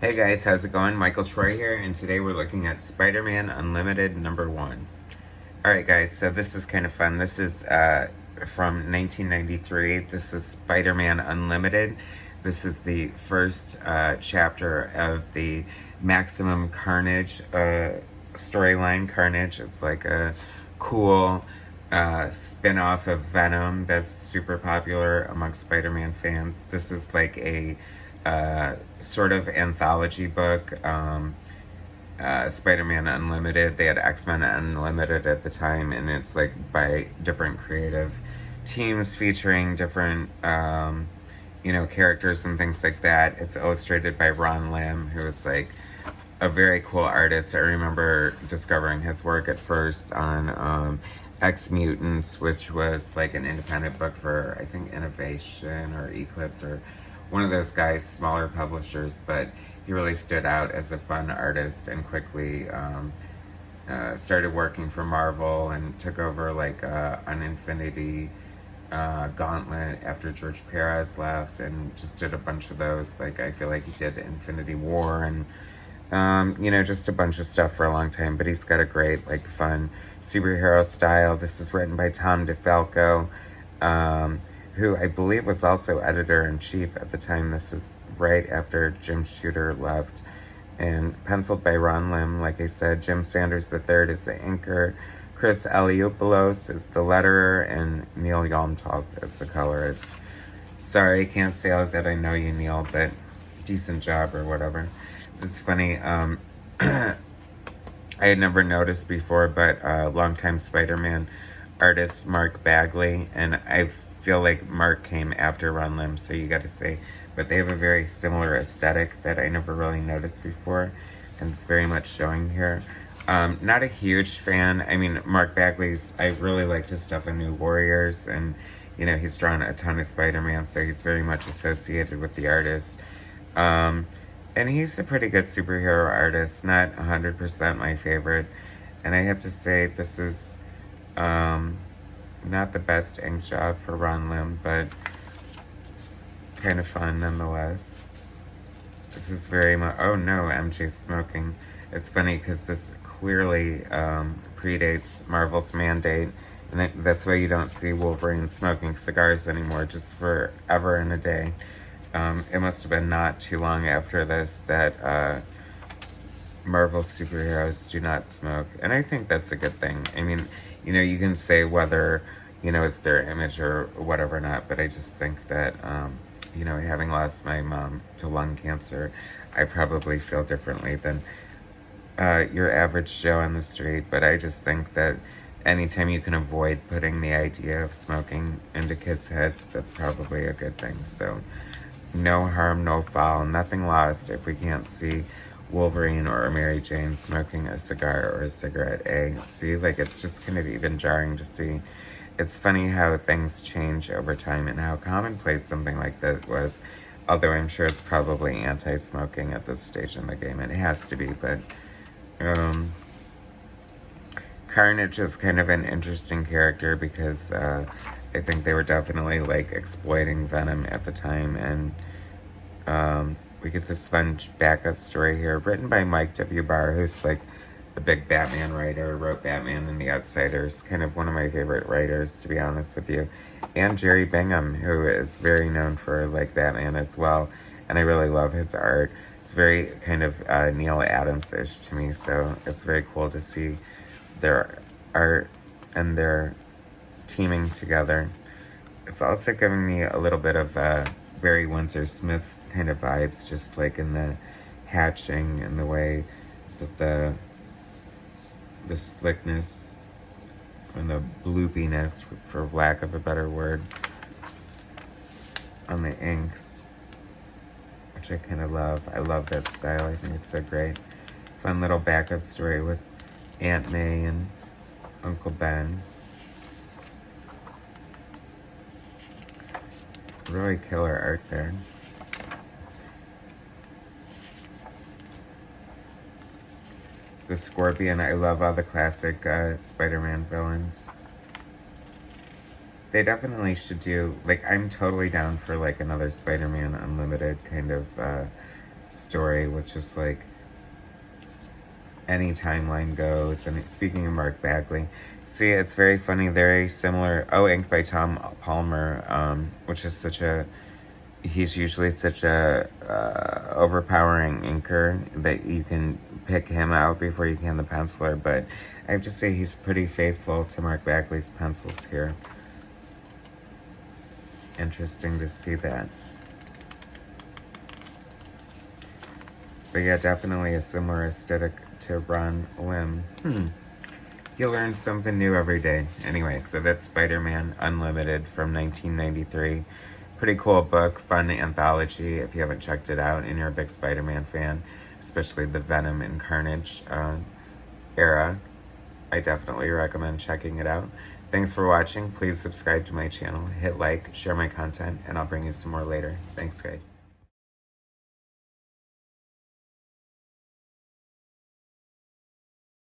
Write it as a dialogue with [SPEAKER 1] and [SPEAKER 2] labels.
[SPEAKER 1] Hey guys, how's it going? Michael Troy here, and today we're looking at Spider-Man Unlimited #1. Alright guys, so this is kind of fun. This is from 1993. This is Spider-Man Unlimited. This is the first chapter of the Maximum Carnage storyline. Carnage is like a cool spin-off of Venom that's super popular amongst Spider-Man fans. This is like a sort of anthology book. Spider-Man Unlimited. They had X-Men Unlimited at the time, and it's like by different creative teams featuring different, characters and things like that. It's illustrated by Ron Lim, who is like a very cool artist. I remember discovering his work at first on X Mutants, which was like an independent book for, I think, Innovation or Eclipse or one of those guys, smaller publishers, but he really stood out as a fun artist and quickly started working for Marvel and took over like an Infinity Gauntlet after George Perez left, and just did a bunch of those. Like, I feel like he did Infinity War and just a bunch of stuff for a long time. But he's got a great, like, fun superhero style. This is written by Tom DeFalco, who I believe was also editor-in-chief at the time. This is right after Jim Shooter left. And penciled by Ron Lim, like I said. Jim Sanders III is the inker. Chris Eliopoulos is the letterer. And Neil Yomtov is the colorist. Sorry, I can't say that I know you, Neil, but decent job or whatever. It's funny. I had never noticed before, but longtime Spider-Man artist Mark Bagley, and I feel like Mark came after Ron Lim, so you got to say, but they have a very similar aesthetic that I never really noticed before, and it's very much showing here. Not a huge fan. I mean, Mark Bagley's, I really liked his stuff in New Warriors, and he's drawn a ton of Spider-Man, so he's very much associated with the artist. And he's a pretty good superhero artist, not 100% my favorite. And I have to say, this is not the best ink job for Ron Lim, but kind of fun nonetheless. This is very much, oh no, MJ's smoking. It's funny because this clearly predates Marvel's mandate, and that's why you don't see Wolverine smoking cigars anymore, just forever and a day. It must have been not too long after this that Marvel superheroes do not smoke. And I think that's a good thing. I mean, you can say whether, it's their image or whatever or not, but I just think that, having lost my mom to lung cancer, I probably feel differently than your average Joe on the street. But I just think that anytime you can avoid putting the idea of smoking into kids' heads, that's probably a good thing. So, no harm, no foul, nothing lost if we can't see Wolverine or Mary Jane smoking a cigar or a cigarette. See, like, it's just kind of even jarring to see. It's funny how things change over time and how commonplace something like that was. Although I'm sure it's probably anti-smoking at this stage in the game. It has to be, but Carnage is kind of an interesting character because I think they were definitely like exploiting Venom at the time, and we get this fun backup story here written by Mike W. Barr, who's like a big Batman writer, wrote Batman and the Outsiders, kind of one of my favorite writers, to be honest with you, and Jerry Bingham, who is very known for like Batman as well, and I really love his art. It's very kind of Neil Adams-ish to me, so it's very cool to see their art and their teaming together. It's also giving me a little bit of Barry Windsor Smith kind of vibes, just like in the hatching and the way that the slickness and the bloopiness, for lack of a better word, on the inks, which I kind of love. I love that style. I think it's a great, fun little backup story with Aunt May and Uncle Ben. Really killer art there. The Scorpion, I love all the classic Spider-Man villains. They definitely should do, like, I'm totally down for like another Spider-Man Unlimited kind of story, which is like any timeline goes. And speaking of Mark Bagley, see, it's very funny, very similar. Oh, inked by Tom Palmer, which is such a, he's usually such a overpowering inker that you can pick him out before you can the penciler. But I have to say he's pretty faithful to Mark Bagley's pencils here. Interesting to see that. But yeah, definitely a similar aesthetic to Ron Lim. You learn something new every day. Anyway, so that's Spider-Man Unlimited from 1993. Pretty cool book, fun anthology if you haven't checked it out and you're a big Spider-Man fan, especially the Venom and Carnage era. I definitely recommend checking it out. Thanks for watching. Please subscribe to my channel, hit like, share my content, and I'll bring you some more later. Thanks, guys.